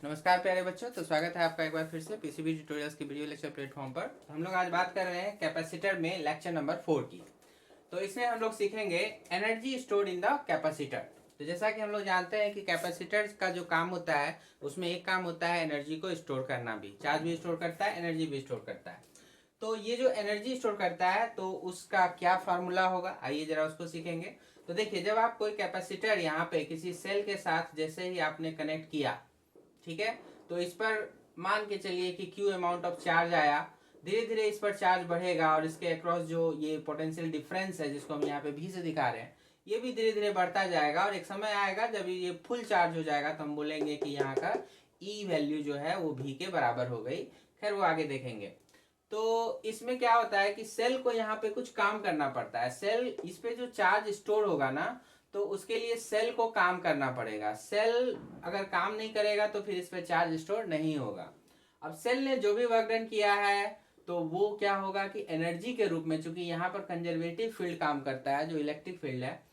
नमस्कार प्यारे बच्चों, तो स्वागत है आपका एक बार फिर से पीसीबी ट्यूटोरियल्स की वीडियो लेक्चर प्लेटफॉर्म पर। तो हम लोग आज बात कर रहे हैं कैपेसिटर में लेक्चर नंबर 4 की। तो इसमें हम लोग सीखेंगे energy stored in the capacitor. तो जैसा कि हम लोग जानते हैं कि कैपेसिटर का जो काम होता है उसमें एक काम होता है एनर्जी को स्टोर करना भी, चार्ज भी स्टोर करता है, एनर्जी भी स्टोर करता है। तो ये जो एनर्जी स्टोर करता है तो उसका क्या फार्मूला होगा, आइए जरा उसको सीखेंगे। तो देखिए, जब आप कोई कैपेसिटर यहाँ पे किसी सेल के साथ जैसे ही आपने कनेक्ट किया, ठीक है, तो इस पर मान के चलिए कि क्यू अमाउंट ऑफ चार्ज आया। धीरे धीरे इस पर चार्ज बढ़ेगा और इसके अक्रॉस जो ये पोटेंशियल डिफरेंस है जिसको हम यहाँ पे भी से दिखा रहे हैं, ये भी धीरे धीरे बढ़ता जाएगा और एक समय आएगा जब ये फुल चार्ज हो जाएगा तो हम बोलेंगे कि यहाँ का ई वैल्यू जो है वो भी के बराबर हो गई। खैर वो आगे देखेंगे। तो इसमें क्या होता है कि सेल को यहाँ पे कुछ काम करना पड़ता है। सेल इस पे जो चार्ज स्टोर होगा ना, तो उसके लिए सेल को काम करना पड़ेगा। सेल अगर काम नहीं करेगा तो फिर इस पे चार्ज स्टोर नहीं होगा। अब सेल ने जो भी वर्क डन किया है तो वो क्या होगा कि एनर्जी के रूप में, चूंकि यहाँ पर कंजर्वेटिव फील्ड काम करता है जो इलेक्ट्रिक फील्ड है,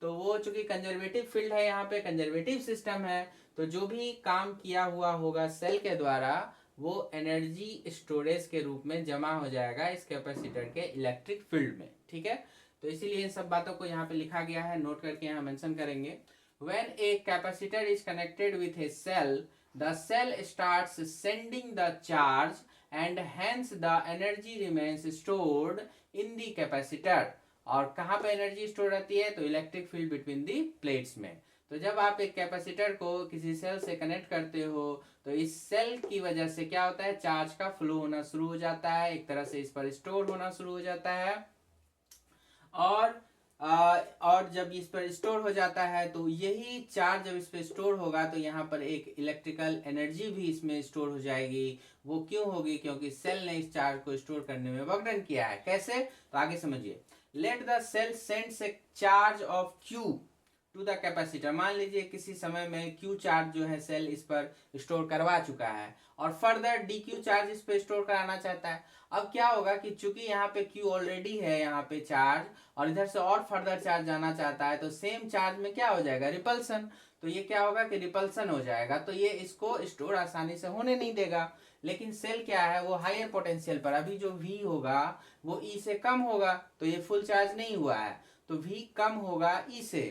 तो वो चूंकि कंजर्वेटिव फील्ड है, यहाँ पे कंजर्वेटिव सिस्टम है, तो जो भी काम किया हुआ होगा सेल के द्वारा वो एनर्जी स्टोरेज के रूप में जमा हो जाएगा इस कैपेसिटर के इलेक्ट्रिक फील्ड में। ठीक है, तो इसीलिए इन सब बातों को यहाँ पे लिखा गया है, नोट करके यहाँ मेंशन करेंगे। When a capacitor is connected with a cell, the cell starts sending the charge and hence the energy remains stored in the capacitor। और कहाँ पे एनर्जी स्टोर रहती है? तो electric field between the plates में। तो जब आप एक कैपेसिटर को किसी सेल से कनेक्ट करते हो तो इस सेल की वजह से क्या होता है, चार्ज का फ्लो होना शुरू हो जाता है, एक तरह से इस पर स्टोर होना शुरू हो जाता है। और और जब इस पर स्टोर हो जाता है तो यही चार्ज जब इस पर स्टोर होगा तो यहाँ पर एक इलेक्ट्रिकल एनर्जी भी इसमें स्टोर हो जाएगी। वो क्यों होगी? क्योंकि सेल ने इस चार्ज को स्टोर करने में वर्क डन किया है। कैसे? तो आगे समझिए। Let the cell sends a charge of Q to the capacitor. मान लीजिए किसी समय में क्यू चार्ज जो है सेल इस पर स्टोर करवा चुका है और फर्दर डी क्यू चार्ज इस पर स्टोर कराना चाहता है। अब क्या होगा कि चूंकि यहाँ पे क्यू ऑलरेडी है यहाँ पे चार्ज और इधर से और फर्दर चार्ज जाना चाहता है, तो सेम चार्ज में क्या हो जाएगा, रिपल्सन। तो ये क्या होगा कि रिपल्सन हो जाएगा, तो ये इसको स्टोर आसानी से होने नहीं देगा। लेकिन सेल क्या है, वो हायर पोटेंशियल पर, अभी जो V होगा वो E से कम होगा, तो ये फुल चार्ज नहीं हुआ है, तो V कम होगा E से।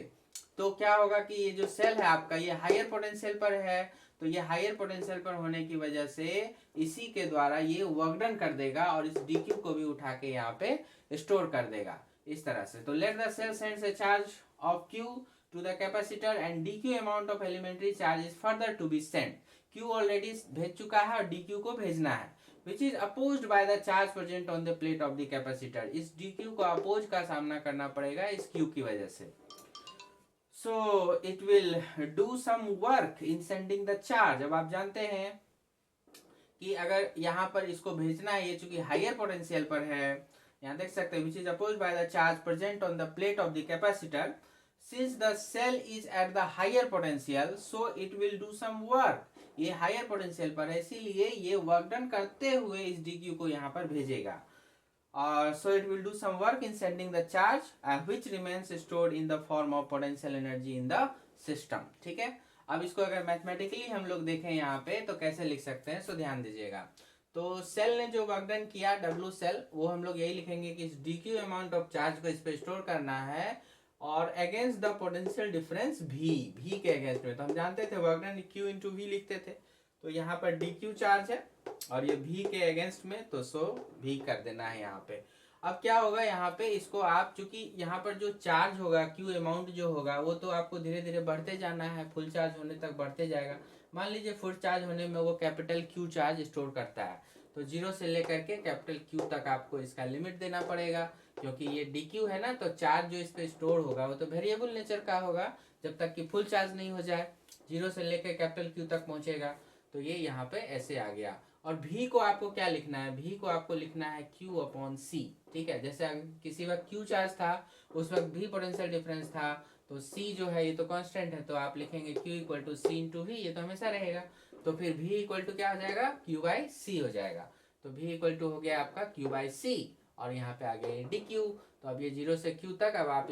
तो क्या होगा कि ये जो सेल है आपका ये हायर पोटेंशियल पर है, तो ये हायर पोटेंशियल पर होने की वजह से इसी के द्वारा ये वर्क डन कर देगा और इस डीक्यू को भी उठा के यहाँ पे स्टोर कर देगा इस तरह से। तो let the cell sends a charge of Q to the capacitor and dQ amount of elementary charge is further to be sent. Q already भेज चुका है और डीक्यू को भेजना है, which is opposed by the charge present on the plate of the capacitor. इस dQ को oppose का सामना करना पड़ेगा इस क्यू की वजह से। So it will do some work in sending the charge। अब आप जानते हैं कि अगर यहाँ पर इसको भेजना है, ये चूंकि हायर पोटेंशियल पर है, यहाँ देख सकते हैं, which is opposed by the charge present on the plate of the capacitor, since the cell is at the higher potential so it will do some work। ये हायर पोटेंशियल पर है इसीलिए ये वर्क डन करते हुए इस dQ को यहाँ पर भेजेगा। So it will do some work in sending the charge which remains stored in the form of potential energy in the system। ठीक है, अब इसको अगर मैथमेटिकली हम लोग देखें यहाँ पे तो कैसे लिख सकते हैं, सो ध्यान दीजिएगा। तो सेल ने जो वर्क डन किया W सेल, वो हम लोग यही लिखेंगे कि इस DQ अमाउंट ऑफ चार्ज को इस पे स्टोर करना है और against the potential difference V के अगेंस्ट में। तो हम जानते थे work done Q into V लिखते थे, तो यहाँ पर DQ चार्ज है और ये V के अगेंस्ट में, तो सो V कर देना है यहाँ पे। अब क्या होगा यहाँ पे, इसको आप चूंकि यहाँ पर जो चार्ज होगा Q अमाउंट जो होगा वो तो आपको धीरे धीरे बढ़ते जाना है, फुल चार्ज होने तक बढ़ते जाएगा। मान लीजिए फुल चार्ज होने में वो कैपिटल Q चार्ज स्टोर करता है, तो 0 से लेकर के कैपिटल Q तक आपको इसका लिमिट देना पड़ेगा। क्योंकि ये DQ है ना, तो चार्ज जो इस पे स्टोर होगा वो तो वेरिएबल नेचर का होगा जब तक कि फुल चार्ज नहीं हो जाए, 0 से लेकर कैपिटल Q तक पहुंचेगा। तो ये यहाँ पे ऐसे आ गया। और V को आपको क्या लिखना है, V को आपको लिखना है Q अपॉन C। ठीक है, जैसे किसी वक्त Q चार्ज था उस वक्त V पोटेंशियल डिफरेंस था, तो C जो है ये तो कांस्टेंट है, तो आप लिखेंगे Q equal to C into V, ये तो हमेशा रहेगा। तो फिर V इक्वल टू क्या हो जाएगा, Q बाई C हो जाएगा। तो V इक्वल टू हो गया आपका Q बाई C और यहाँ पे आ गया डी क्यू। तो अब ये 0 से q तक अब आप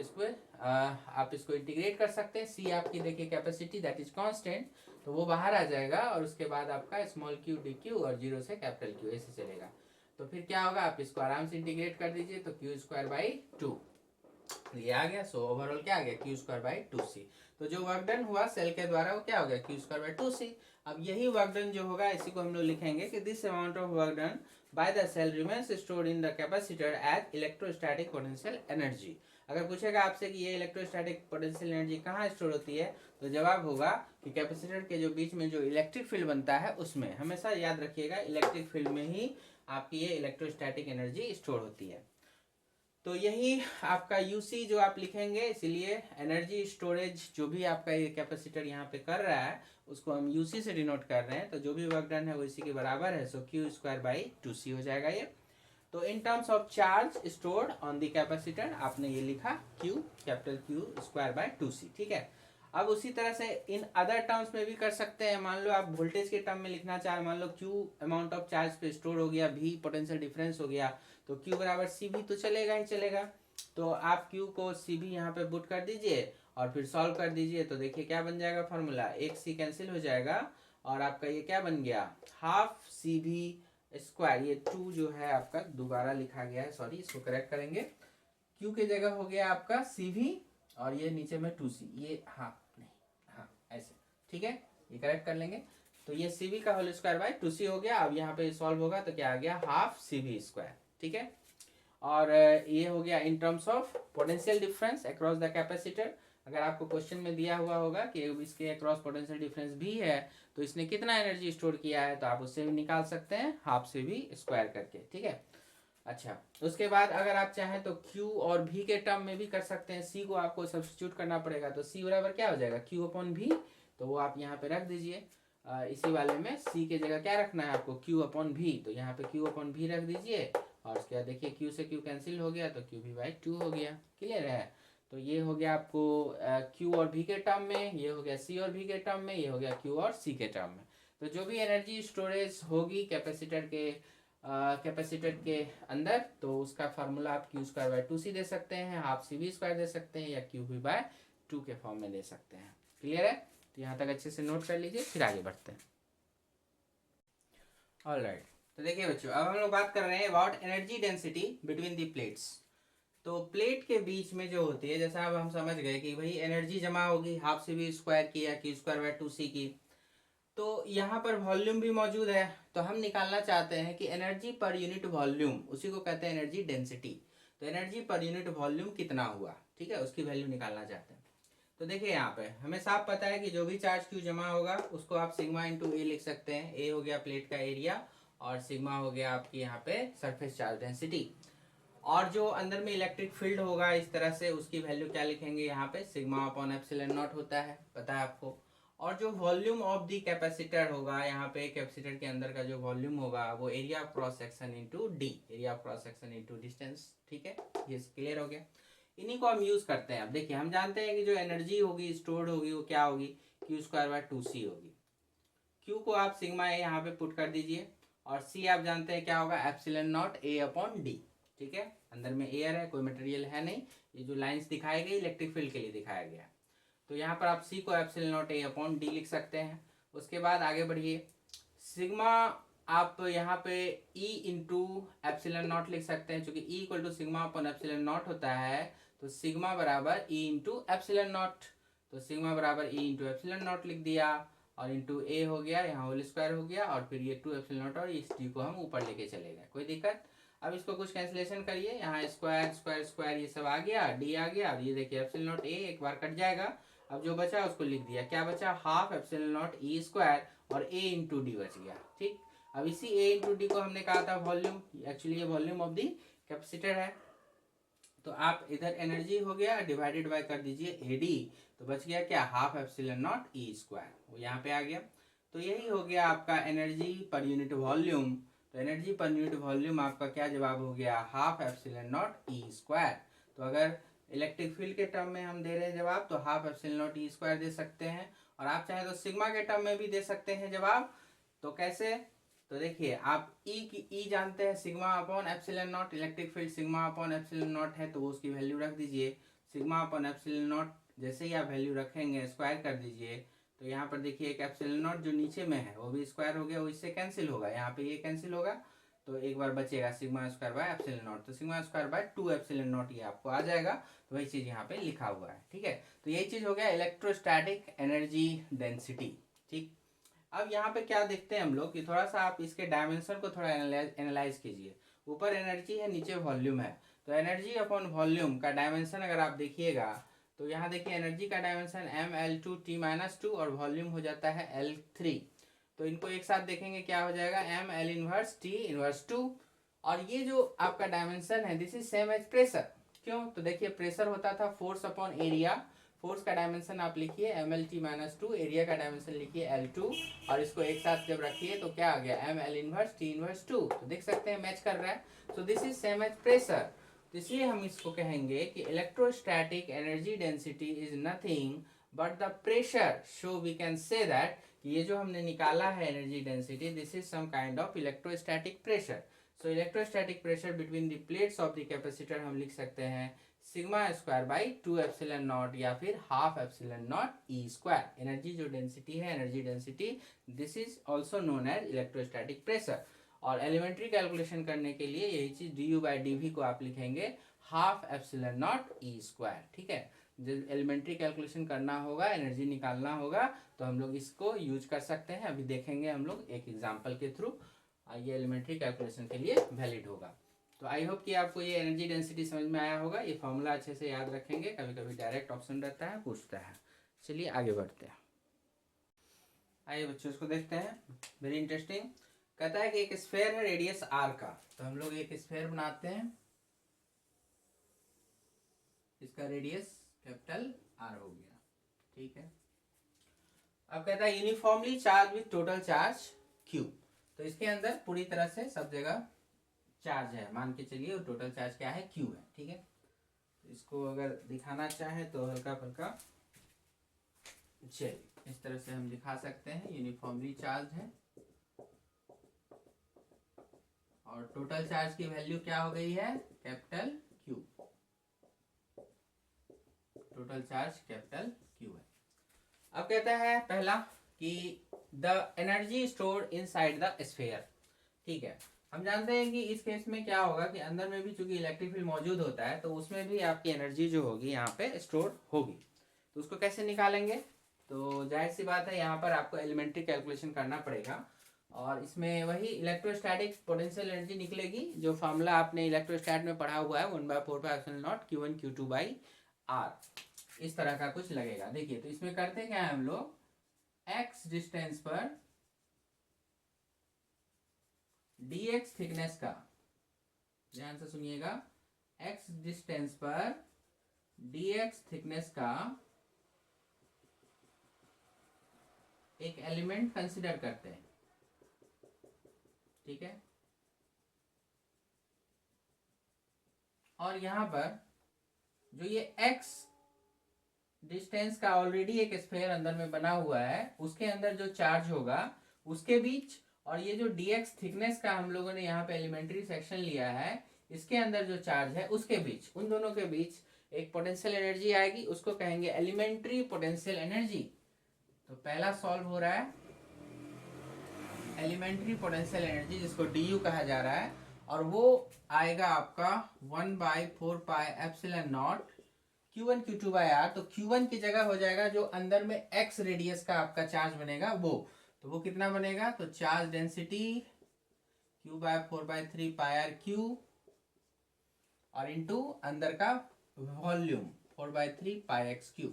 इसको इंटीग्रेट कर सकते हैं। c आपकी देखिए कैपेसिटी दैट इज कांस्टेंट, तो वो बाहर आ जाएगा और उसके बाद आपका स्मॉल q डी क्यू और 0 से कैपिटल Q ऐसे चलेगा। तो फिर क्या होगा, आप इसको आराम से इंटीग्रेट कर दीजिए, तो q²/2 ये आ गया। सो ओवरऑल क्या आ गया, q²/2c। तो जो वर्क डन हुआ सेल के द्वारा वो क्या हो गया, q²/2c। अब यही वर्क डन जो होगा इसी को हम लोग लिखेंगे कि this amount of work done by the cell remains stored in the capacitor as electrostatic potential energy. अगर पूछेगा आपसे कि ये इलेक्ट्रोस्टैटिक पोटेंशियल एनर्जी कहाँ स्टोर होती है, तो जवाब होगा कि कैपेसिटर के जो बीच में जो इलेक्ट्रिक फील्ड बनता है उसमें। हमेशा याद रखिएगा इलेक्ट्रिक फील्ड में ही आपकी ये इलेक्ट्रोस्टैटिक एनर्जी स्टोर होती है। तो यही आपका यूसी जो आप लिखेंगे, इसीलिए एनर्जी स्टोरेज जो भी आपका ये कैपेसिटर यहाँ पे कर रहा है उसको हम यूसी से डिनोट कर रहे हैं। तो जो भी वर्क डन है वो इसी के बराबर है। सो q²/2c हो जाएगा ये। तो in terms of charge stored on the capacitor आपने ये लिखा कैपिटल Q²/2c, ठीक है। अब उसी तरह से इन अदर टर्म्स में भी कर सकते हैं। मान लो आप वोल्टेज के टर्म में लिखना चाहे, मान लो Q अमाउंट ऑफ चार्ज पे स्टोर हो गया, V पोटेंशियल डिफरेंस हो गया, तो Q बराबर CV तो चलेगा ही चलेगा। तो आप Q को CV यहाँ पे पुट कर दीजिए और फिर सॉल्व कर दीजिए। तो देखिए क्या बन जाएगा फॉर्मूला, एक C कैंसिल हो जाएगा और आपका ये क्या बन गया, हाफ CV²। ये 2 जो है आपका दोबारा लिखा गया है, सॉरी इसको करेक्ट करेंगे। Q की जगह हो गया आपका CV और ये नीचे में 2C, ये हाँ नहीं हाँ ऐसे, ठीक है, ये करेक्ट कर लेंगे। तो ये CV का होल स्क्वायर बाय 2C हो गया। अब यहाँ पे सॉल्व होगा तो क्या आ गया, हाफ CV², ठीक है। और ये हो गया in terms of potential difference across the capacitor. अगर आपको क्वेश्चन में दिया हुआ होगा कि इसके अक्रॉस पोटेंशियल डिफरेंस भी है तो इसने कितना एनर्जी स्टोर किया है, तो आप उससे भी निकाल सकते हैं हाफ CV² करके, ठीक है। अच्छा, उसके बाद अगर आप चाहें तो Q और V के टर्म में भी कर सकते हैं। C को आपको सब्स्टिट्यूट करना पड़ेगा, तो C बराबर क्या हो जाएगा, Q/V। तो वो आप यहाँ पे रख दीजिए। इसी वाले में C के जगह क्या रखना है आपको, Q/V। तो यहाँ पे Q/V रख दीजिए और उसके बाद देखिए Q से Q कैंसिल हो गया तो QV/2 हो गया। क्लियर है। तो ये हो गया आपको Q और V के टर्म में, ये हो गया C और V के टर्म में, ये हो गया Q और C के टर्म में। तो जो भी एनर्जी स्टोरेज होगी कैपेसिटर के अंदर, तो उसका फार्मूला आप q²/2c दे सकते हैं, हाफ CV² दे सकते हैं, या QV/2 के फॉर्म में दे सकते हैं। क्लियर है। तो यहाँ तक अच्छे से नोट कर लीजिए, फिर आगे बढ़ते हैं। ऑलराइट, तो देखिए बच्चों, अब हम लोग बात कर रहे हैं about energy density between the plates. तो प्लेट के बीच में जो होती है, जैसा अब हम समझ गए कि भाई एनर्जी जमा होगी हाफ CV² की या q²/2c की, तो यहाँ पर वॉल्यूम भी मौजूद है। तो हम निकालना चाहते हैं कि एनर्जी पर यूनिट वॉल्यूम, उसी को कहते हैं एनर्जी डेंसिटी। तो एनर्जी पर यूनिट वॉल्यूम कितना हुआ, ठीक है, उसकी वैल्यू निकालना चाहते हैं। तो देखिए यहाँ पे हमें साफ पता है कि जो भी चार्ज Q जमा होगा उसको आप सिग्मा इंटू ए लिख सकते हैं। ए हो गया प्लेट का एरिया और सिग्मा हो गया आपकी यहाँ पे सरफेस चार्ज डेंसिटी। और जो अंदर में इलेक्ट्रिक फील्ड होगा इस तरह से, उसकी वैल्यू क्या लिखेंगे यहाँ पे, सिग्मा/एप्सिलॉन नॉट होता है, पता है आपको। और जो वॉल्यूम ऑफ दी कैपेसिटर होगा, यहाँ पे कैपेसिटर के अंदर का जो वॉल्यूम होगा वो area of cross section into D, area of cross section into distance, ठीक है। ये क्लियर हो गया। इन्हीं को हम यूज करते हैं। अब देखिए हम जानते हैं कि जो एनर्जी होगी स्टोर्ड होगी वो क्या होगी, q²/2c होगी। q को आप सिग्मा ए यहाँ पे पुट कर दीजिए और c आप जानते हैं क्या होगा, एप्सिलॉन नॉट A/d, ठीक है। अंदर में एयर है, कोई मटेरियल है नहीं, ये जो लाइंस दिखाई गई इलेक्ट्रिक फील्ड के लिए दिखाया गया। तो यहाँ पर आप C को एप्सिलॉन नॉट A/d लिख सकते हैं। उसके बाद आगे बढ़िए, सिग्मा आप यहाँ पे E इंटू एप्सिलॉन नॉट लिख सकते हैं, चूंकि E इक्वल टू सिग्मा/एप्सिलॉन नॉट होता है, तो सिग्मा बराबर E इंटू एप्सिलॉन नॉट। तो सिग्मा बराबर E इंटू एप्सिलॉन नॉट लिख दिया और इंटू ए हो गया, यहाँ होल स्क्वायर हो गया और फिर ये 2 एप्सिलॉन नॉट और इस टी को हम ऊपर लेके चले गए, कोई दिक्कत। अब इसको कुछ कैंसिलेशन करिए, यहाँ स्क्वायर स्क्वायर स्क्वायर ये सब आ गया, डी आ गया, और ये देखिए एप्सिलॉन नॉट ए एक बार कट जाएगा। अब जो बचा उसको लिख दिया, क्या बचा, हाफ एप्सिलॉन नॉट E² और a इंटू डी बच गया, ठीक। अब इसी a इंटू डी को हमने कहा था वॉल्यूम, एक्चुअली ये वॉल्यूम ऑफ दी कैपेसिटर है। तो आप इधर एनर्जी हो गया डिवाइडेड बाय कर दीजिए AD, तो बच गया क्या, हाफ एप्सिलॉन नॉट E², वो यहाँ पे आ गया। तो यही हो गया आपका एनर्जी पर यूनिट वॉल्यूम। तो एनर्जी पर यूनिट वॉल्यूम आपका क्या जवाब हो गया, हाफ एप्सिलॉन नॉट E²। तो अगर इलेक्ट्रिक फील्ड के टर्म में हम दे रहे हैं जवाब, तो हाफ एप्सिलॉन नॉट E² दे सकते हैं, और आप चाहे तो सिग्मा के टर्म में भी दे सकते हैं जवाब। तो कैसे, तो देखिए आप ई की ई जानते हैं, sigma upon epsilon not, electric field sigma upon epsilon not है, तो उसकी वैल्यू रख दीजिए। सिग्मा अपॉन एप्सिलॉन नॉट जैसे ही आप वैल्यू रखेंगे स्क्वायर कर दीजिए, तो यहाँ पर देखिए एक एप्सिलॉन नॉट जो नीचे में है वो भी स्क्वायर हो गया, वो इससे कैंसिल होगा, यहाँ पे ये कैंसिल होगा, तो एक बार बचेगा sigma square by epsilon naught, तो sigma square by 2 epsilon naught ये आपको आ जाएगा। तो वही चीज़ यहाँ पे लिखा हुआ है, ठीक है। तो यही चीज़ हो गया इलेक्ट्रोस्टैटिक एनर्जी डेंसिटी, ठीक। अब यहाँ पे क्या देखते हैं हम लोग कि थोड़ा सा आप इसके डायमेंशन को थोड़ा एनालाइज कीजिए। ऊपर एनर्जी है, नीचे वॉल्यूम है, तो एनर्जी अपॉन वॉल्यूम का डायमेंशन अगर आप देखिएगा तो यहाँ देखिए एनर्जी का डायमेंशन mL2T-2 और वॉल्यूम हो जाता है L3। तो इनको एक साथ देखेंगे क्या हो जाएगा, mL इनवर्स T इनवर्स 2। और ये जो आपका डायमेंशन है this is same as pressure. क्यों, तो देखिए प्रेशर होता था फोर्स अपॉन एरिया, फोर्स का डायमेंशन आप लिखिए mL_T-2, एरिया का डायमेंशन लिखिए L2, और इसको एक साथ जब रखिए तो क्या आ गया mL इनवर्स T इनवर्स 2। तो देख सकते हैं मैच कर रहा है, so this is same as pressure. तो इसलिए हम इसको कहेंगे कि electrostatic energy density is nothing but the pressure. So we can say that ये जो हमने निकाला है energy density this is some kind of electrostatic pressure. So electrostatic pressure between the plates of the capacitor हम लिख सकते हैं sigma square by 2 epsilon naught या फिर half epsilon naught E square. Energy जो डेंसिटी है, energy density this is also known as electrostatic pressure. और elementary calculation करने के लिए यही चीज d u by d v को आप लिखेंगे half epsilon naught E square, ठीक है। जब एलिमेंट्री कैलकुलेशन करना होगा, एनर्जी निकालना होगा, तो हम लोग इसको यूज कर सकते हैं। अभी देखेंगे हम लोग एक एग्जाम्पल के थ्रू, ये एलिमेंट्री कैलकुलेशन के लिए वैलिड होगा। तो आई होप कि आपको ये एनर्जी डेंसिटी समझ में आया होगा। ये फॉर्मूला अच्छे से याद रखेंगे, कभी कभी डायरेक्ट ऑप्शन रहता है, पूछता है। चलिए आगे बढ़ते हैं। आइए बच्चों इसको देखते हैं, वेरी इंटरेस्टिंग। कहता है कि एक स्फेयर है रेडियस आर का, तो हम लोग एक स्फेयर बनाते हैं, इसका रेडियस कैपिटल आर हो गया, ठीक है। अब कहता है uniformly charge with total charge Q, तो इसके अंदर पूरी तरह से सब जगह चार्ज है, मान के चलिए टोटल चार्ज क्या है, क्यू है, ठीक है। तो इसको अगर दिखाना चाहे तो हल्का फुल्का चलिए इस तरह से हम दिखा सकते हैं, यूनिफॉर्मली चार्ज है और टोटल चार्ज की वैल्यू क्या हो गई है, capital Q. Total charge capital Q है। अब कहता है पहला कि the energy stored inside the sphere, ठीक है। हम जानते हैं कि इस केस में क्या होगा कि अंदर में भी चूंकि इलेक्ट्रिक फील्ड मौजूद होता है, तो उसमें भी आपकी एनर्जी जो होगी यहाँ पे स्टोर होगी। तो उसको कैसे निकालेंगे, तो जाहिर सी बात है यहाँ पर आपको एलिमेंट्री कैलकुलेशन करना पड़ेगा, और इसमें वही इलेक्ट्रोस्टैटिक पोटेंशियल एनर्जी निकलेगी, जो फार्मूला आपने इलेक्ट्रोस्टैट में पढ़ा हुआ है 1/4πε0 Q1 Q2 बाई आर, इस तरह का कुछ लगेगा। देखिए तो इसमें करते क्या है हम लोग, x डिस्टेंस पर dx थिकनेस का, ध्यान से सुनिएगा, x डिस्टेंस पर dx थिकनेस का एक एलिमेंट कंसिडर करते हैं, ठीक है। और यहां पर जो ये x डिस्टेंस का ऑलरेडी एक स्फीयर अंदर में बना हुआ है, उसके अंदर जो चार्ज होगा उसके बीच, और ये जो dx थिकनेस का हम लोगों ने यहाँ पे एलिमेंट्री सेक्शन लिया है, इसके अंदर जो चार्ज है उसके बीच, उन दोनों के बीच एक पोटेंशियल एनर्जी आएगी, उसको कहेंगे एलिमेंट्री पोटेंशियल एनर्जी। तो पहला सॉल्व हो रहा है एलिमेंट्री पोटेंशियल एनर्जी, जिसको डी कहा जा रहा है, और वो आएगा आपका 1/4πε0 Q1 Q2 बाई आर। तो Q1 की जगह हो जाएगा जो अंदर में x रेडियस का आपका चार्ज बनेगा वो, तो वो कितना बनेगा, तो चार्ज डेंसिटी Q/4/3πr/Q और इनटू अंदर का वॉल्यूम 4/3πx3,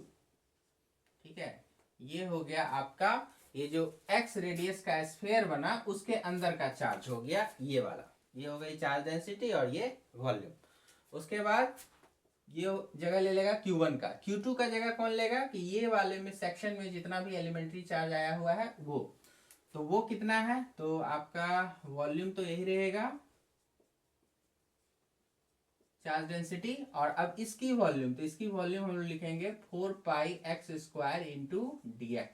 ठीक है। ये हो गया आपका, ये जो x रेडियस का स्फीयर बना उसके अंदर का चार्ज हो गया ये वाला, ये हो गई चार्ज डेंसिटी और ये वॉल्यूम। उसके बाद ये जगह ले लेगा Q1 का, Q2 का जगह कौन लेगा कि ये वाले में सेक्शन में जितना भी एलिमेंट्री चार्ज आया हुआ है वो, तो वो कितना है, तो आपका वॉल्यूम तो यही रहेगा चार्ज डेंसिटी, और अब इसकी वॉल्यूम, तो इसकी वॉल्यूम हम लोग लिखेंगे 4πx² इंटू dx,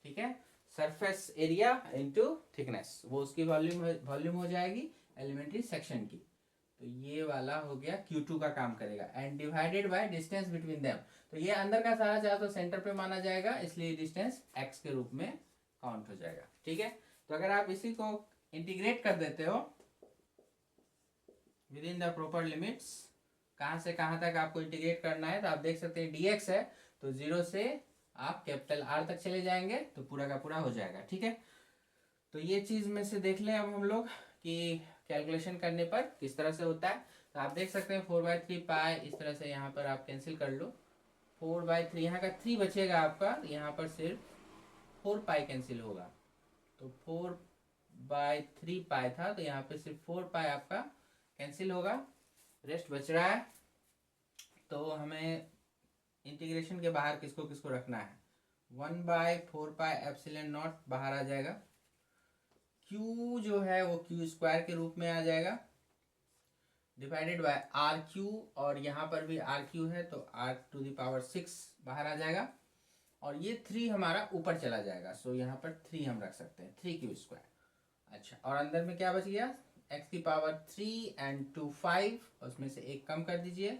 ठीक है। सरफेस एरिया इनटू थिकनेस, वो उसकी वॉल्यूम हो जाएगी एलिमेंट्री सेक्शन की। तो ये वाला हो गया Q2 का काम करेगा। And divided by distance between them, तो ये अंदर का सारा चार्ज तो सेंटर पे माना जाएगा, इसलिए डिस्टेंस x के रूप में काउंट हो जाएगा। ठीक है, तो अगर आप इसी को इंटीग्रेट कर देते हो with in the proper limits, कहाँ से कहाँ तक आपको इंटीग्रेट करना है, तो आप देख सकते हैं dx है तो 0 से आप कैपिटल R तक चले जाएंगे तो पूरा का पूरा हो जाएगा। ठीक है, तो ये चीज में से देख लें अब हम लोग कि कैलकुलेशन करने पर किस तरह से होता है। तो आप देख सकते हैं 4/3 पाई, इस तरह से यहाँ पर आप कैंसिल कर लो। 4/3 यहाँ का 3 बचेगा आपका, यहाँ पर सिर्फ 4 पाई कैंसिल होगा। तो 4/3 पाई था तो यहाँ पे सिर्फ 4 पाई आपका कैंसिल होगा, रेस्ट बच रहा है। तो हमें इंटीग्रेशन के बाहर किसको किसको रखना है, 1/4 पाई एप्सिलॉन नॉट बाहर आ जाएगा, Q जो है वो Q² के रूप में आ जाएगा, डिवाइडेड बाय RQ, और यहाँ पर भी RQ है तो R⁶ बाहर आ जाएगा, और ये 3 हमारा ऊपर चला जाएगा। सो यहाँ पर 3 हम रख सकते हैं, 3Q²। अच्छा, और अंदर में क्या बच गया, x³ एंड 2 5, उसमें से एक कम कर दीजिए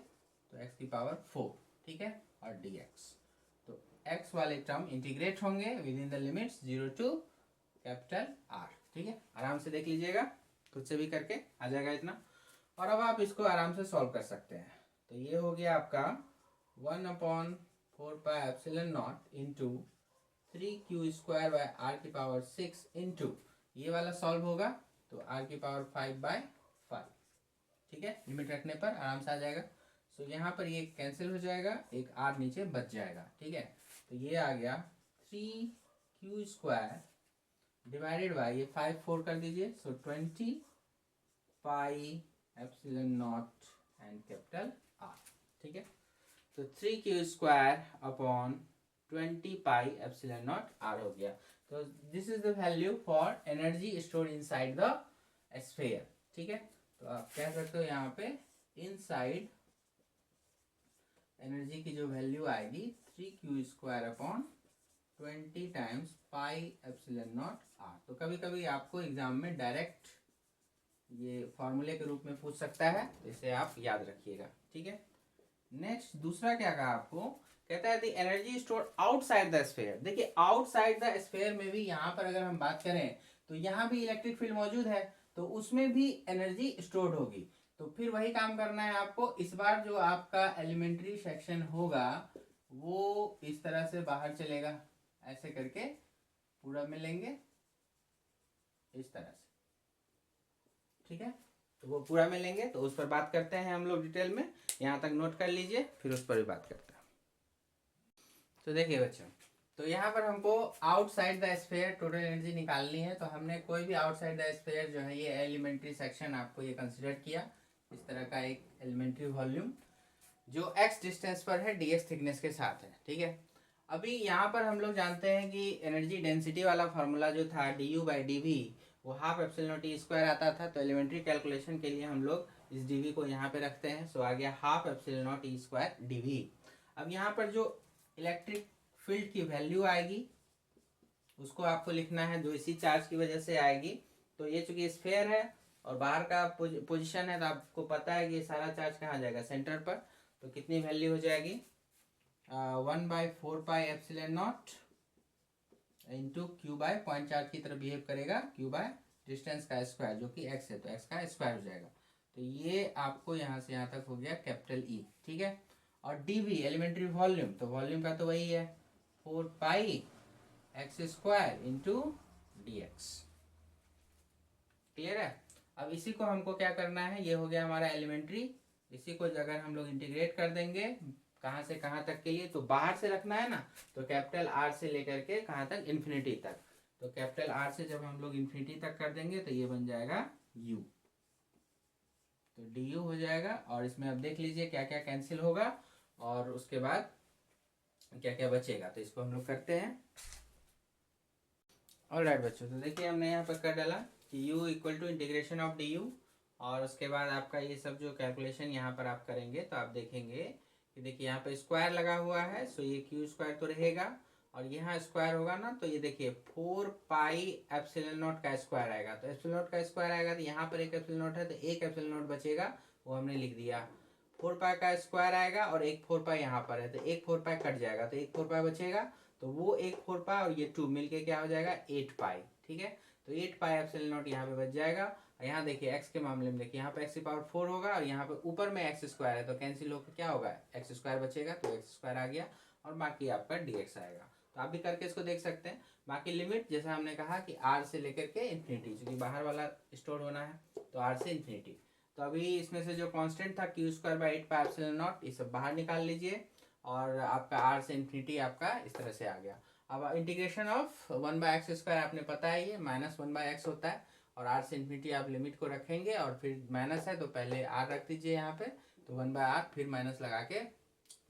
तो x⁴। ठीक है, और dx, तो x वाले टर्म इंटीग्रेट होंगे with in the limits 0 to capital R। ठीक है, आराम से देख लीजिएगा, खुद से भी करके आ जाएगा इतना। और अब आप इसको आराम से सॉल्व कर सकते हैं। तो ये हो गया आपका 1/4 पाई epsilon not into 3Q² R⁶ into ये वाला सॉल्व होगा तो R⁵/5। ठीक है, लिमिट रखने पर आराम से आ जाएगा। सो यहाँ पर ये कैंसिल हो जाएगा, एक R नीचे बच जाएगा। ठीक है, तो ये आ गया 3Q² डिवाइडेड बाय ये 5 4 कर दीजिए, सो 20 pi epsilon naught and capital R। ठीक है, तो 3Q² 20 pi epsilon naught R हो गया। तो this is the value for energy store inside the sphere. ठीक है, तो आप कह सकते हो यहाँ पे इनसाइड एनर्जी की जो वैल्यू आएगी 3Q² 20 टाइम्स पाई एप्सिलॉन नॉट R। तो कभी कभी आपको एग्जाम में डायरेक्ट ये फॉर्मूले के रूप में पूछ सकता है, इसे आप याद रखिएगा। ठीक है, नेक्स्ट दूसरा क्या कहा आपको, कहता है the energy store outside the sphere. देखिए आउटसाइड द स्फीयर में भी यहाँ पर अगर हम बात करें तो यहाँ भी इलेक्ट्रिक फील्ड मौजूद है, तो उसमें भी एनर्जी स्टोर्ड होगी। तो फिर वही काम करना है आपको, इस बार जो आपका एलिमेंट्री सेक्शन होगा वो इस तरह से बाहर चलेगा, ऐसे करके पूरा मिलेंगे इस तरह से। ठीक है, तो वो पूरा में लेंगे तो उस पर बात करते हैं हम लोग डिटेल में, यहाँ तक नोट कर लीजिए, फिर उस पर भी बात करते हैं। तो देखिए बच्चों, तो यहाँ पर हमको outside the sphere total energy निकालनी है। तो हमने कोई भी आउटसाइड द स्फीयर जो है ये एलिमेंट्री सेक्शन आपको ये कंसिडर किया, इस तरह का एक एलिमेंट्री वॉल्यूम जो x डिस्टेंस पर है dx थिकनेस के साथ है। ठीक है, अभी यहाँ पर हम लोग जानते हैं कि एनर्जी डेंसिटी वाला फार्मूला जो था du/dv वो हाफ एप्सिलॉन नॉट E² आता था। तो एलिमेंट्री कैलकुलेशन के लिए हम लोग इस dv को यहाँ पे रखते हैं, सो आ गया half epsilon not E² dv। अब यहाँ पर जो इलेक्ट्रिक फील्ड की वैल्यू आएगी उसको आपको लिखना है, जो इसी चार्ज की वजह से आएगी। तो ये चूंकि स्फीयर है और बाहर का पोजिशन है, तो आपको पता है कि ये सारा चार्ज कहाँ जाएगा, सेंटर पर। तो कितनी वैल्यू हो जाएगी, 1/4 पाई epsilon not into Q by point charge की तरह बिहेव करेगा, Q बाय डिस्टेंस का स्क्वायर जो कि x है, तो x का स्क्वायर हो जाएगा। तो ये आपको यहाँ से यहाँ तक हो गया कैपिटल E। ठीक है, और dv एलिमेंट्री वॉल्यूम, तो वॉल्यूम का तो वही है 4 पाई x² इंटू dx। क्लियर है, अब इसी को हमको क्या करना है, ये हो गया हमारा एलिमेंट्री। इसी को अगर हम लोग इंटीग्रेट कर देंगे कहाँ से कहाँ तक के लिए, तो बाहर से रखना है ना, तो कैपिटल R से लेकर के कहाँ तक, इन्फिनिटी तक। तो कैपिटल R से जब हम लोग इन्फिनिटी तक कर देंगे तो ये बन जाएगा U, तो du हो जाएगा। और इसमें अब देख लीजिए क्या क्या कैंसिल होगा और उसके बाद क्या क्या बचेगा, तो इसको हम लोग करते हैं। ऑलराइट बच्चों, तो देखिए हमने यहाँ पर कर डाला कि u equal to integration of du, और उसके बाद आपका ये सब जो कैलकुलेशन यहाँ पर आप करेंगे तो आप देखेंगे कि देखिए यहाँ पे स्क्वायर लगा हुआ है, सो ये Q² तो रहेगा, और यहाँ स्क्वायर होगा ना, तो ये देखिए 4 पाई एप्सिलॉन नॉट का स्क्वायर आएगा। तो एप्सिलॉन नॉट का स्क्वायर आएगा तो यहाँ पर एक एप्सिलॉन नॉट है, तो एक एप्सिलॉन नॉट बचेगा, वो हमने लिख दिया। 4 पाई का स्क्वायर आएगा और एक 4 पाई यहाँ पर है, तो एक 4 पाई कट जाएगा, तो एक 4 पाई बचेगा। तो वो एक 4 पाई और ये 2 मिलके क्या हो जाएगा 8 पाई। ठीक है, तो 8 पाई एप्सिलॉन नॉट यहाँ पे बच जाएगा। और यहाँ देखिए एक्स के मामले में देखिए यहाँ पे एक्स की पावर 4 होगा और यहाँ पे ऊपर में एक्स स्क्वायर है, तो कैंसिल होकर क्या होगा एक्स स्क्वायर बचेगा, तो एक्स स्क्वायर आ गया और बाकी आपका dx आएगा। तो आप भी करके इसको देख सकते हैं। बाकी लिमिट जैसा हमने कहा कि r से लेकर के इन्फिनिटी, क्योंकि बाहर वाला स्टोर होना है, तो r से इन्फिनिटी। तो अभी इसमें से जो कांस्टेंट था Q square by 8 pi epsilon naught, ये सब बाहर निकाल लीजिए और आपका r से इन्फिनिटी आपका इस तरह से आ गया। अब इंटीग्रेशन ऑफ 1/x² आपने पता है, ये -1/x होता है और r से इन्फिनिटी आप लिमिट को रखेंगे और फिर माइनस है तो पहले r रख दीजिए यहाँ पे, तो 1/r फिर माइनस लगा के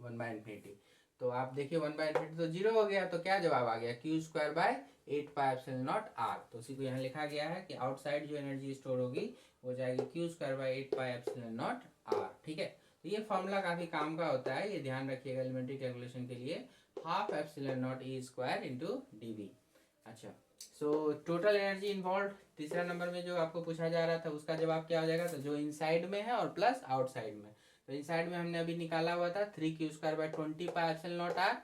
1/इन्फिनिटी। तो आप देखिए 1/इन्फिनिटी तो 0 हो गया, तो क्या जवाब आ गया Q square by 8 pi epsilon naught r। तो उसी को यहाँ लिखा गया है कि आउटसाइड जो एनर्जी स्टोर होगी वो जाएगी Q square by 8 pi epsilon naught r। ठीक है, तो ये फॉर्मूला काफी काम का होता है, ये ध्यान रखिएगा एलिमेंट्री कैलकुलेशन के लिए, half epsilon naught E square into D. अच्छा, सो टोटल एनर्जी इन्वॉल्व तीसरा नंबर में जो आपको पूछा जा रहा था उसका जवाब क्या हो जाएगा, तो जो इनसाइड में है और प्लस आउटसाइड में। तो इनसाइड में हमने अभी निकाला हुआ था 3q² by 20 pi epsilon naught r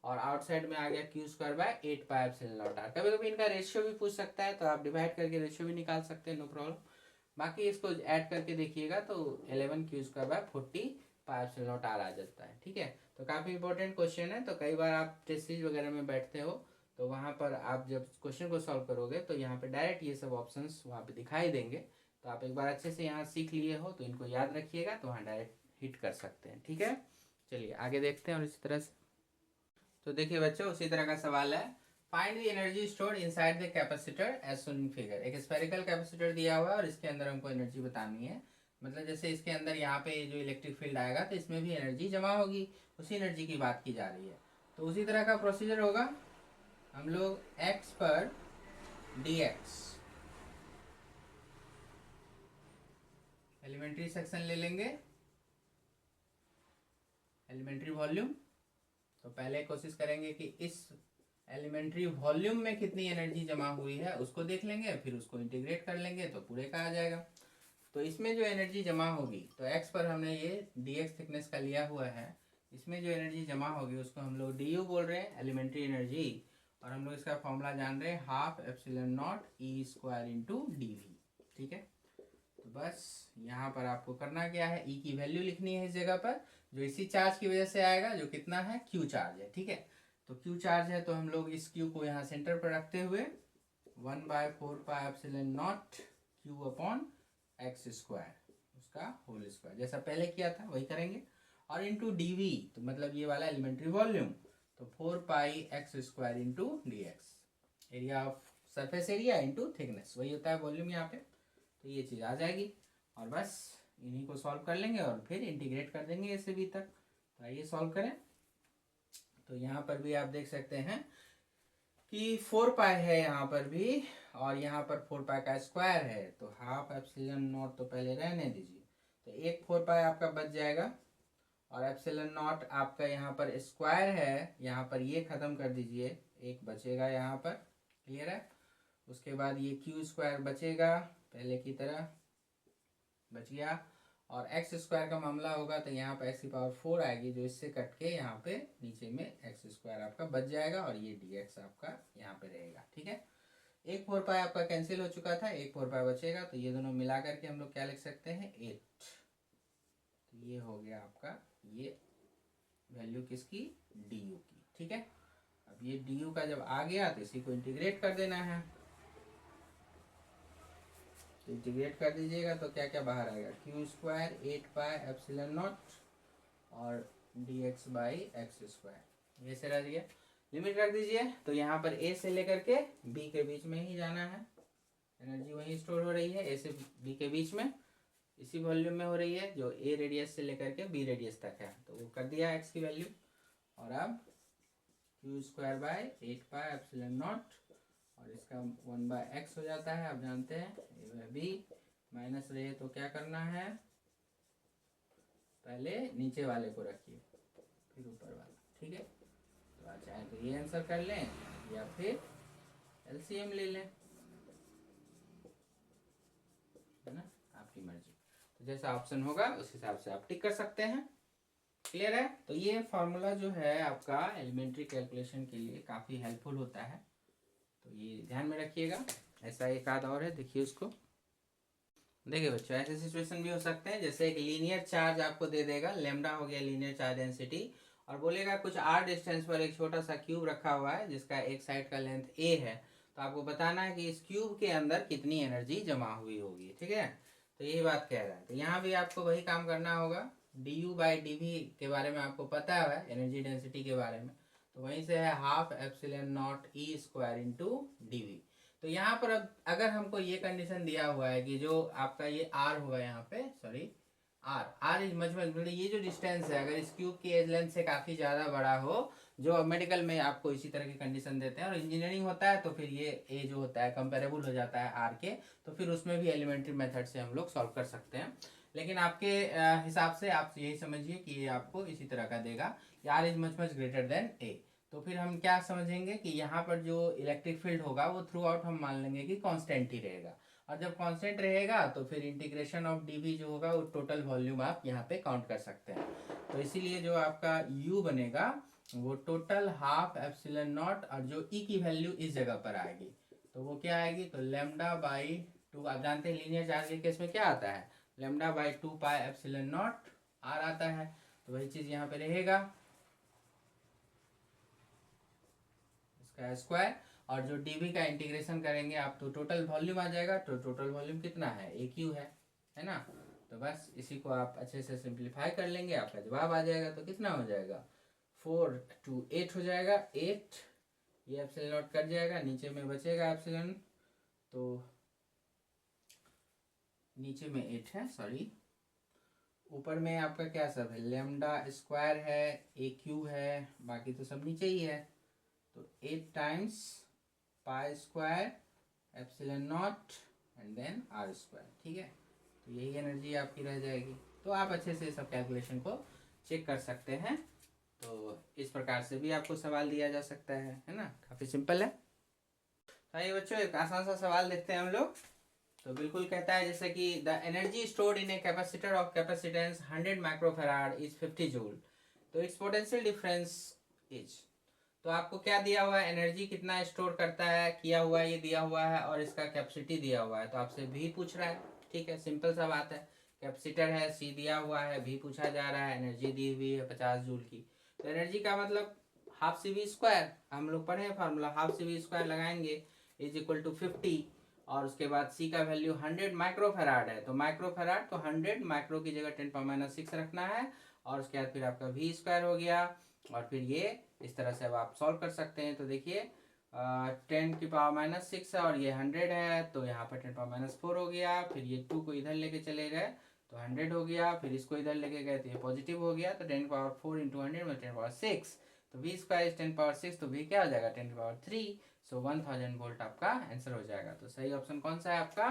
और आउटसाइड में आ गया q² by 8 pi epsilon naught r। कभी कभी इनका रेशियो भी पूछ सकता है, तो आप डिवाइड करके रेशियो भी निकाल सकते हैं, नो प्रॉब्लम। बाकी इसको ऐड करके देखिएगा तो 11q² by 40 pi epsilon naught r आ जाता है। ठीक है, तो काफ़ी इंपॉर्टेंट क्वेश्चन है। तो कई बार आप टेस्ट सीरीज वगैरह में बैठते हो तो वहाँ पर आप जब क्वेश्चन को सॉल्व करोगे तो यहाँ पे डायरेक्ट ये सब ऑप्शंस वहाँ पे दिखाई देंगे। तो आप एक बार अच्छे से यहाँ सीख लिए हो तो इनको याद रखिएगा, तो वहाँ डायरेक्ट हिट कर सकते हैं। ठीक है, चलिए आगे देखते हैं। और इसी तरह से तो देखिए बच्चों, उसी तरह का सवाल है, find the energy stored inside the capacitor as shown in figure. एक स्फेरिकल कैपेसिटर दिया हुआ है और इसके अंदर हमको एनर्जी बतानी है। मतलब जैसे इसके अंदर यहाँ पे जो इलेक्ट्रिक फील्ड आएगा तो इसमें भी एनर्जी जमा होगी, उसी एनर्जी की बात की जा रही है। तो उसी तरह का प्रोसीजर होगा, हम लोग x पर dx एलिमेंट्री सेक्शन ले लेंगे, एलिमेंट्री वॉल्यूम। तो पहले कोशिश करेंगे कि इस एलिमेंट्री वॉल्यूम में कितनी एनर्जी जमा हुई है उसको देख लेंगे, फिर उसको इंटीग्रेट कर लेंगे तो पूरे का आ जाएगा। तो इसमें जो एनर्जी जमा होगी, तो x पर हमने ये dx थिकनेस का लिया हुआ है, इसमें जो एनर्जी जमा होगी उसको हम लोग du बोल रहे हैं, एलिमेंट्री एनर्जी। और हम लोग इसका फॉर्मूला जान रहे हैं, half epsilon naught E square into d V. ठीक है, तो बस यहाँ पर आपको करना क्या है, ई की वैल्यू लिखनी है इस जगह पर, जो इसी चार्ज की वजह से आएगा, जो कितना है क्यू चार्ज है। ठीक है, तो क्यू चार्ज है तो हम लोग इस क्यू को यहाँ सेंटर पर रखते हुए 1/4 पाई epsilon not Q upon x square, उसका होल स्क्वायर, जैसा पहले किया था वही करेंगे। और इंटू डी वी, तो मतलब ये वाला एलिमेंट्री वॉल्यूम, तो 4 पाई x² into D x, area of surface area into thickness, वही होता है वॉल्यूम यहाँ पे। तो ये चीज़ आ जाएगी और बस इन्हीं को सॉल्व कर लेंगे और फिर इंटीग्रेट कर देंगे इसे भी तक। तो आइए सॉल्व करें। तो यहाँ पर भी आप देख सकते हैं कि 4 पाई है यहाँ पर भी, और यहाँ पर 4 पाई का स्क्वायर है, तो हाफ एप्सिलॉन नॉट तो पहले रहने दीजिए, तो एक 4 पाई आपका बच जाएगा। और एप्सिलॉन नॉट आपका यहाँ पर स्क्वायर है, यहाँ पर ये ख़त्म कर दीजिए, एक बचेगा यहाँ पर, क्लियर है। उसके बाद ये क्यू स्क्वायर बचेगा, पहले की तरह बच गया। और एक्स स्क्वायर का मामला होगा तो यहाँ पर एक्स की पावर 4 आएगी, जो इससे कट के यहाँ पे नीचे में एक्स स्क्वायर आपका बच जाएगा और ये डी एक्स आपका यहाँ पे रहेगा। ठीक है, एक 4 पाई आपका कैंसिल हो चुका था, एक 4 पाई बचेगा, तो ये दोनों मिला करके हम लोग क्या लिख सकते हैं 8। तो ये हो गया आपका ये वैल्यू किसकी, डी यू की। ठीक है, अब ये डी यू का जब आ गया तो इसी को इंटीग्रेट कर देना है, तो इंटीग्रेट कर दीजिएगा तो क्या क्या बाहर आएगा, Q square 8 pi epsilon naught और D X by X square, ये से रह गया। लिमिट रख दीजिए, तो यहाँ पर ए से लेकर के बी के बीच में ही जाना है, एनर्जी वहीं स्टोर हो रही है, ए से बी के बीच में, इसी वॉल्यूम में हो रही है जो ए रेडियस से लेकर के बी रेडियस तक है। तो वो कर दिया एक्स की वैल्यू, और अब Q square by 8 pi epsilon naught और इसका 1/x हो जाता है। आप जानते हैं बी माइनस रहे तो क्या करना है, पहले नीचे वाले को रखिए फिर ऊपर वाला। ठीक है, तो होगा। चाहे तो ये आंसर कर लें या फिर एलसीएम ले लें, है ना, आपकी मर्जी। तो जैसा ऑप्शन होगा उस हिसाब से आप टिक कर सकते हैं। क्लियर है? तो ये फॉर्मूला जो है आपका एलिमेंट्री कैलकुलेशन के लिए काफ़ी हेल्पफुल होता है, तो ये ध्यान में रखिएगा। ऐसा एक आध और है, देखिए उसको। देखिए बच्चों, ऐसे सिचुएशन भी हो सकते हैं जैसे एक लीनियर चार्ज आपको दे देगा, लेमडा हो गया लीनियर चार्ज डेंसिटी, और बोलेगा कुछ आर डिस्टेंस पर एक छोटा सा क्यूब रखा हुआ है जिसका एक साइड का लेंथ ए है, तो आपको बताना है कि इस क्यूब के अंदर कितनी एनर्जी जमा हुई होगी। ठीक है, तो यही बात कह रहा है। तो यहाँ भी आपको वही काम करना होगा। D u by d v के बारे में आपको पता है, एनर्जी डेंसिटी के बारे में, तो वहीं से है half epsilon naught E square into d V. तो यहाँ पर अब अगर हमको ये कंडीशन दिया हुआ है कि जो आपका ये आर होगा यहाँ पे, सॉरी आर इज मच मतलब ये जो डिस्टेंस है अगर इस क्यूब की एज लेंथ से काफ़ी ज़्यादा बड़ा हो, जो मेडिकल में आपको इसी तरह की कंडीशन देते हैं, और इंजीनियरिंग होता है तो फिर ये ए जो होता है कंपेरेबल हो जाता है आर के, तो फिर उसमें भी एलिमेंट्री मेथड से हम लोग सॉल्व कर सकते हैं। लेकिन आपके हिसाब से आप यही समझिए कि ये आपको इसी तरह का देगा, R is much much greater than A. तो फिर हम क्या समझेंगे कि यहाँ पर जो इलेक्ट्रिक फील्ड होगा वो थ्रू आउट हम मान लेंगे कि कांस्टेंट ही रहेगा, और जब कांस्टेंट रहेगा तो फिर इंटीग्रेशन ऑफ डीवी जो होगा वो टोटल वॉल्यूम आप यहाँ पे काउंट कर सकते हैं। तो इसीलिए जो आपका यू बनेगा वो टोटल हाफ एप्सिलॉन नॉट, और जो ई की वैल्यू इस जगह पर आएगी तो वो क्या आएगी, तो लेमडा बाई टू। आप जानते हैं लीनियर चार्ज के केस में क्या आता है, lambda by 2 pi epsilon naught r आता है, तो वही चीज़ यहाँ पे रहेगा इसका स्क्वायर, और जो डीवी का इंटीग्रेशन करेंगे आप तो टोटल वॉल्यूम आ जाएगा। तो टोटल वॉल्यूम कितना है, ए क्यू है ना। तो बस इसी को आप अच्छे से सिंप्लीफाई कर लेंगे, आपका जवाब आ जाएगा। तो कितना हो जाएगा, 4 to 8 हो जाएगा, 8 ये एप्सिलॉन नॉट कट जाएगा, नीचे में बचेगा एप्सिलॉन, तो नीचे में 8 है, सॉरी ऊपर में आपका क्या सब है, लेमडा स्क्वायर है, ए क्यू है, बाकी तो सब नीचे ही है। तो 8 times pi square epsilon naught and then r square. ठीक है, तो यही एनर्जी आपकी रह जाएगी। तो आप अच्छे से सब कैलकुलेशन को चेक कर सकते हैं। तो इस प्रकार से भी आपको सवाल दिया जा सकता है ना, काफ़ी सिंपल है। तो आइए बच्चों, एक आसान सा सवाल देखते हैं हम लोग। तो बिल्कुल कहता है जैसे कि the energy stored in a capacitor of capacitance 100 microfarad is 50 joule, तो इट्स पोटेंशियल डिफरेंस इज। तो आपको क्या दिया हुआ है, एनर्जी कितना स्टोर करता है किया हुआ है ये दिया हुआ है, और इसका कैपेसिटी दिया हुआ है। तो आपसे भी पूछ रहा है, ठीक है, सिंपल सा बात है। कैपेसिटर है, सी दिया हुआ है, भी पूछा जा रहा है, एनर्जी दी हुई है 50 जूल की। तो एनर्जी का मतलब हाफ सी वी स्क्वायर, हम लोग पढ़े हैं formula, half C V square लगाएंगे इज इक्वल टू 50, और उसके बाद सी का वैल्यू 100 माइक्रोफेराड है, तो माइक्रोफेराड तो 100 माइक्रो की जगह 10⁻⁶ रखना है, और उसके बाद फिर आपका वी स्क्वायर हो गया, और फिर ये इस तरह से अब आप सॉल्व कर सकते हैं। तो देखिए 10⁻⁶ है और ये 100 है, तो यहाँ पर 10⁻⁴ हो गया, फिर ये 2 को इधर लेके चले गए तो 100 हो गया, फिर इसको इधर लेके गए तो ये पॉजिटिव हो गया, तो 10⁻⁴ इंटू 100 में 10⁻⁶, तो वी स्क्वायर इज 10⁻⁶, तो वी क्या हो जाएगा 10⁻3, सो 1000 वोल्ट आपका आंसर हो जाएगा। तो सही ऑप्शन कौन सा है आपका,